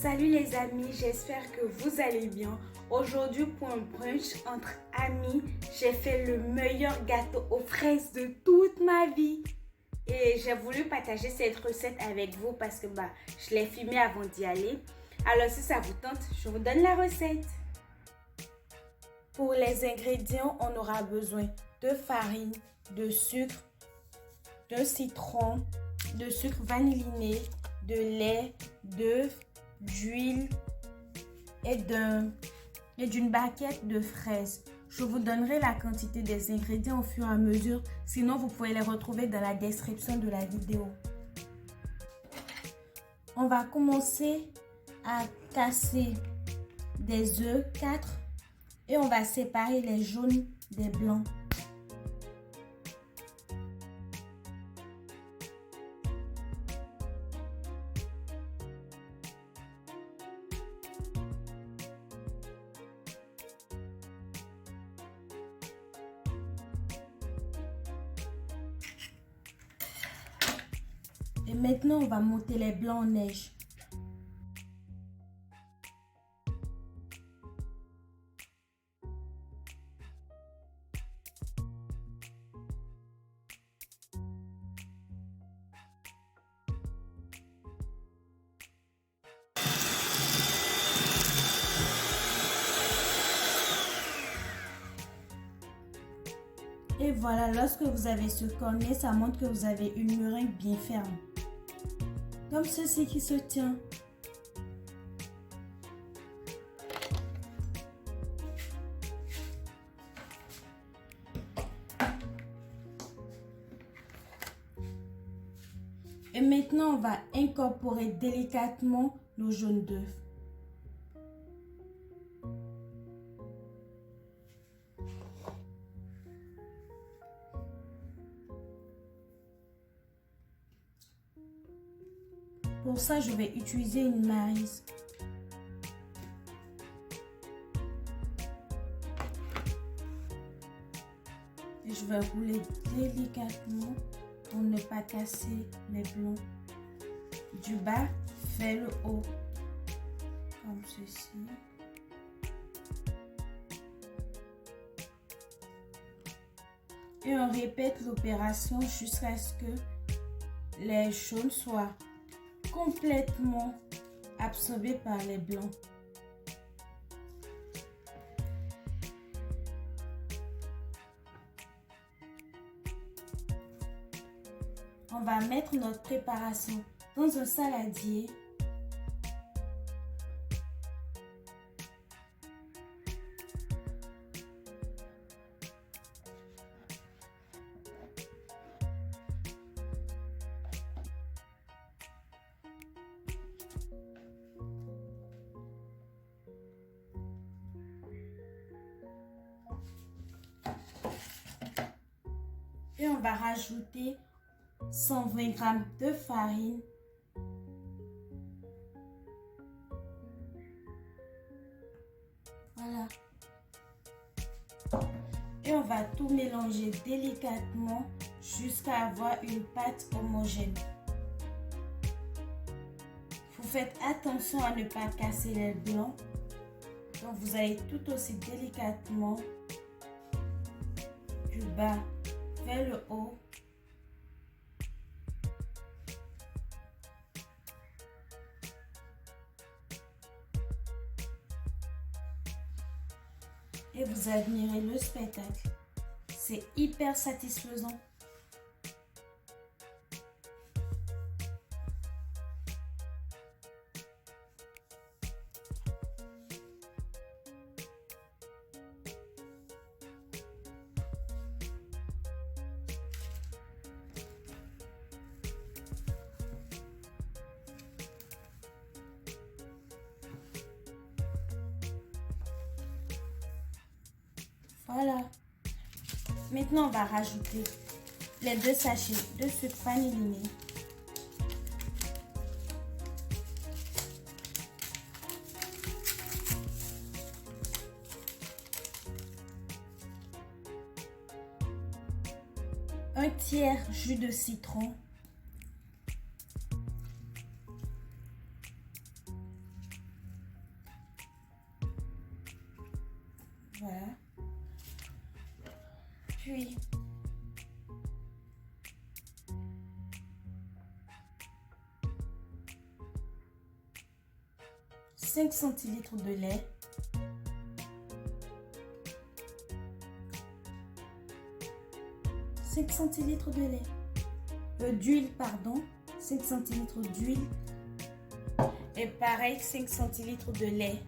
Salut les amis, j'espère que vous allez bien. Aujourd'hui pour un brunch entre amis, j'ai fait le meilleur gâteau aux fraises de toute ma vie. Et j'ai voulu partager cette recette avec vous parce que je l'ai filmé avant d'y aller. Alors si ça vous tente, je vous donne la recette. Pour les ingrédients, on aura besoin de farine, de sucre, de citron, de sucre vanilliné, de lait, d'œufs, d'huile et d'une baguette de fraises. Je vous donnerai la quantité des ingrédients au fur et à mesure, sinon vous pouvez les retrouver dans la description de la vidéo. On va commencer à casser des œufs, 4, et on va séparer les jaunes des blancs. Et maintenant, on va monter les blancs en neige. Et voilà, lorsque vous avez ce cornet, ça montre que vous avez une meringue bien ferme. Comme ceci qui se tient. Et maintenant, on va incorporer délicatement le jaune d'œuf. Pour ça, je vais utiliser une maryse. Et je vais rouler délicatement pour ne pas casser les blancs. Du bas vers le haut, comme ceci. Et on répète l'opération jusqu'à ce que les jaunes soient complètement absorbés par les blancs. On va mettre notre préparation dans un saladier. Et on va rajouter 120 g de farine. Voilà. Et on va tout mélanger délicatement jusqu'à avoir une pâte homogène. Vous faites attention à ne pas casser les blancs. Donc vous allez tout aussi délicatement du bas vers le haut. Et vous admirez le spectacle. C'est hyper satisfaisant. Voilà. Maintenant, on va rajouter les 2 sachets de sucre vanilliné. Un tiers jus de citron. Voilà. Puis, 5 centilitres de lait. 5 centilitres de lait. D'huile, pardon. 5 centilitres d'huile. Et pareil, 5 centilitres de lait.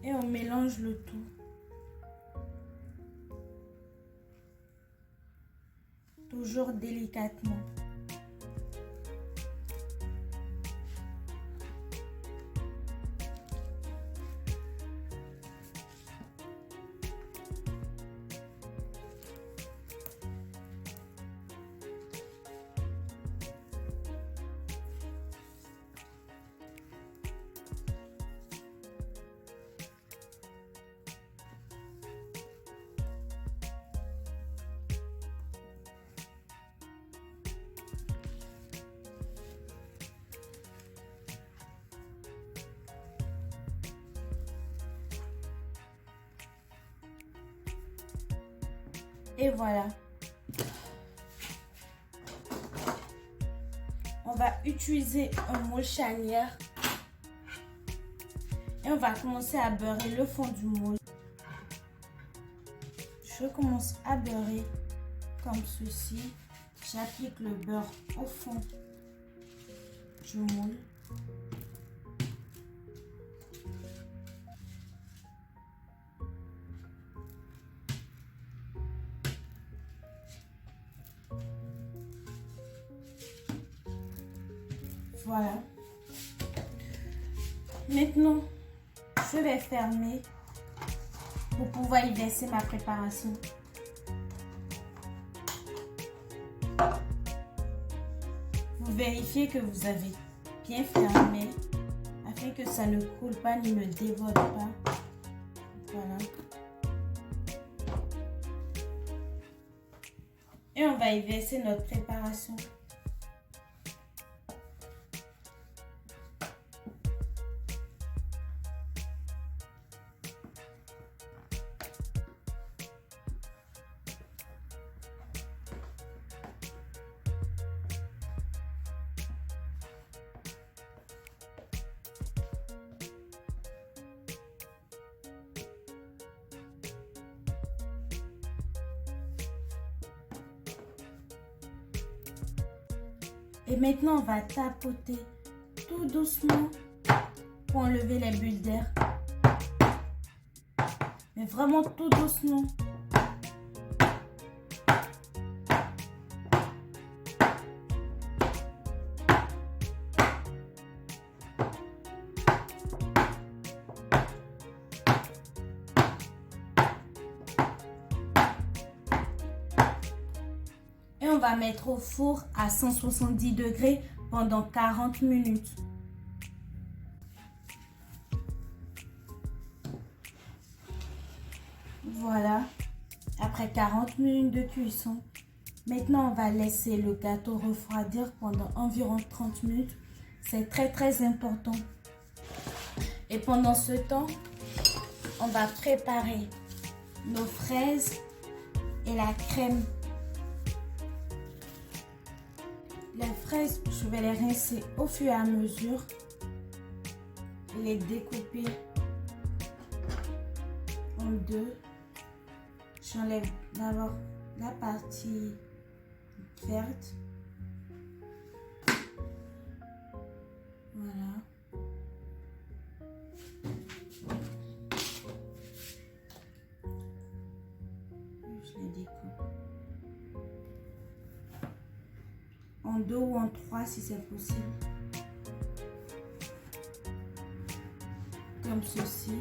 Et on mélange le tout. Toujours délicatement. Et voilà. On va utiliser un moule charnière. Et on va commencer à beurrer le fond du moule. Je commence à beurrer comme ceci. J'applique le beurre au fond du moule. Voilà. Maintenant, je vais fermer pour pouvoir y verser ma préparation. Vous vérifiez que vous avez bien fermé afin que ça ne coule pas ni ne déborde pas. Voilà. Et on va y verser notre préparation. Et maintenant, on va tapoter tout doucement pour enlever les bulles d'air. Mais vraiment tout doucement. Et on va mettre au four à 170 degrés pendant 40 minutes. Voilà, après 40 minutes de cuisson, maintenant on va laisser le gâteau refroidir pendant environ 30 minutes. C'est très important. Et pendant ce temps, on va préparer nos fraises et la crème. Les fraises, je vais les rincer au fur et à mesure et les découper en deux. J'enlève d'abord la partie verte. Voilà. Je les découpe en deux ou en trois si c'est possible. Comme ceci.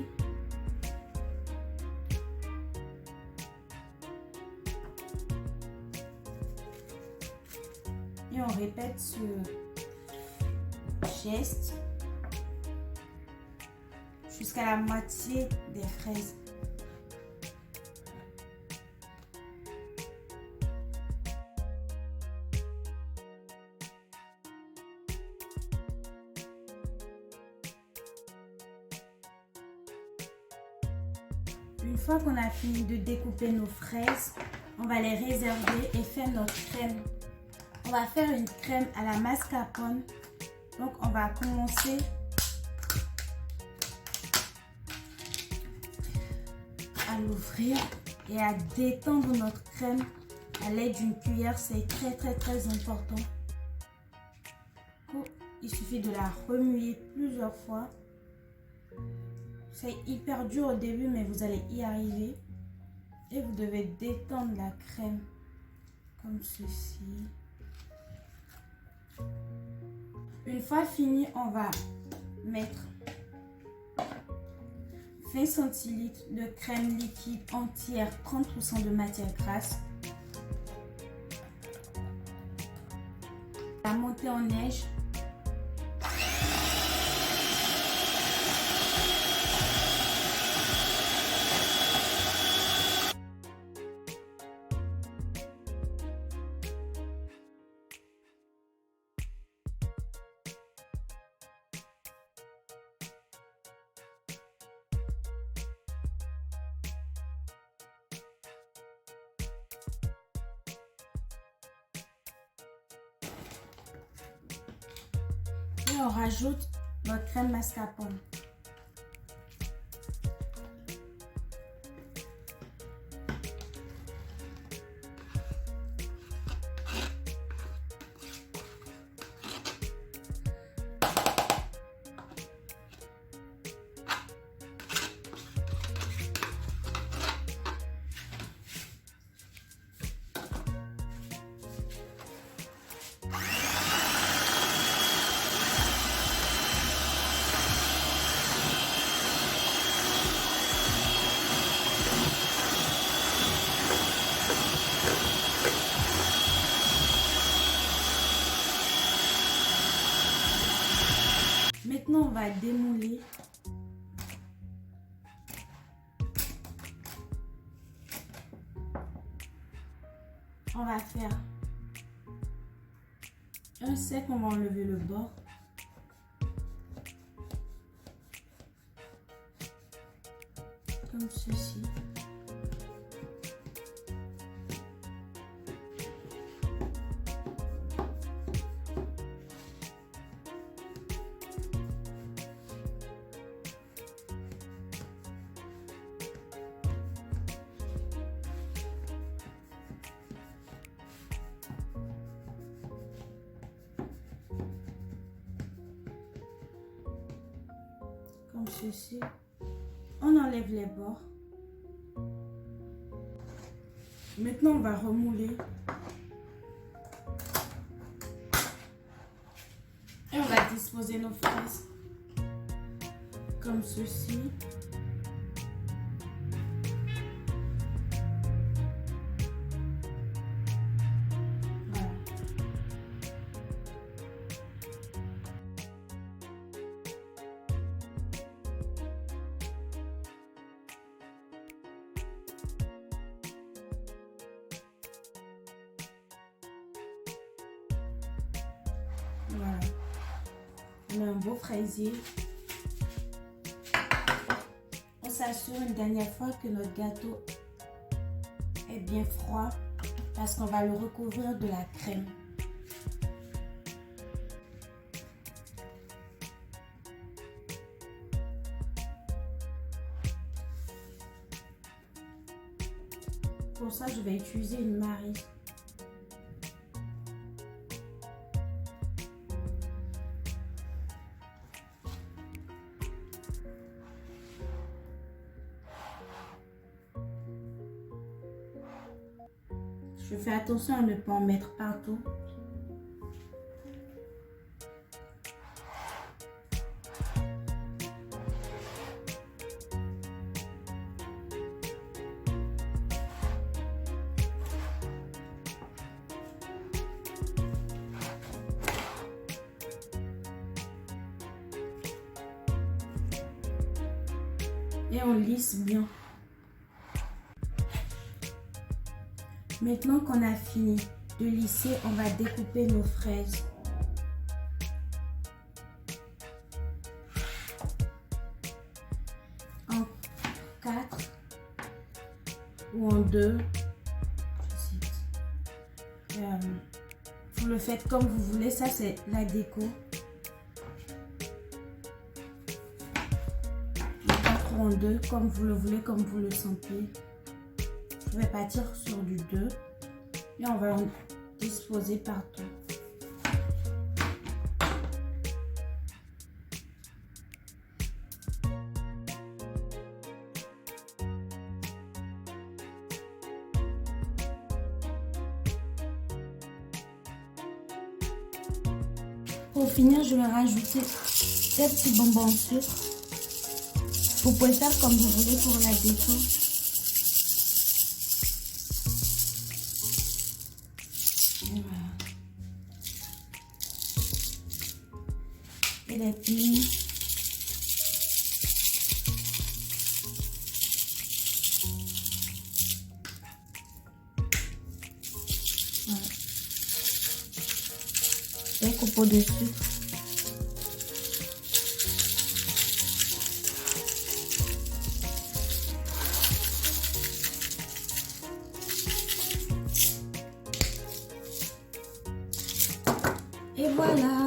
Et on répète ce geste jusqu'à la moitié des fraises. Une fois qu'on a fini de découper nos fraises, on va les réserver et faire notre crème. On va faire une crème à la mascarpone. Donc on va commencer à l'ouvrir et à détendre notre crème à l'aide d'une cuillère. C'est très important. Il suffit de la remuer plusieurs fois. C'est hyper dur au début, mais vous allez y arriver. Et vous devez détendre la crème comme ceci. Une fois fini, on va mettre 20 centilitres de crème liquide entière, 30% de matière grasse. La monter en neige. Et on rajoute notre crème mascarpone. Maintenant, on va démouler. On va faire un sec, on va enlever le bord. Comme ceci. Comme ceci. On enlève les bords. Maintenant, on va remouler. Et on va disposer nos fraises comme ceci. Voilà. Voilà. On a un beau fraisier. On s'assure une dernière fois que notre gâteau est bien froid parce qu'on va le recouvrir de la crème. Pour ça, je vais utiliser une maryse. Je fais attention à ne pas en mettre partout. et on lisse bien. Maintenant qu'on a fini de lisser, on va découper nos fraises. En 4 ou en 2. Vous le faites comme vous voulez, ça c'est la déco. 4 ou en 2, comme vous le voulez, comme vous le sentez. Je vais partir sur du 2 et on va en disposer partout. Pour finir, je vais rajouter des petits bonbons en sucre. Vous pouvez faire comme vous voulez pour la déco. Et voilà. Et les billes. Voilà. Des copeaux de sucre. Et voilà.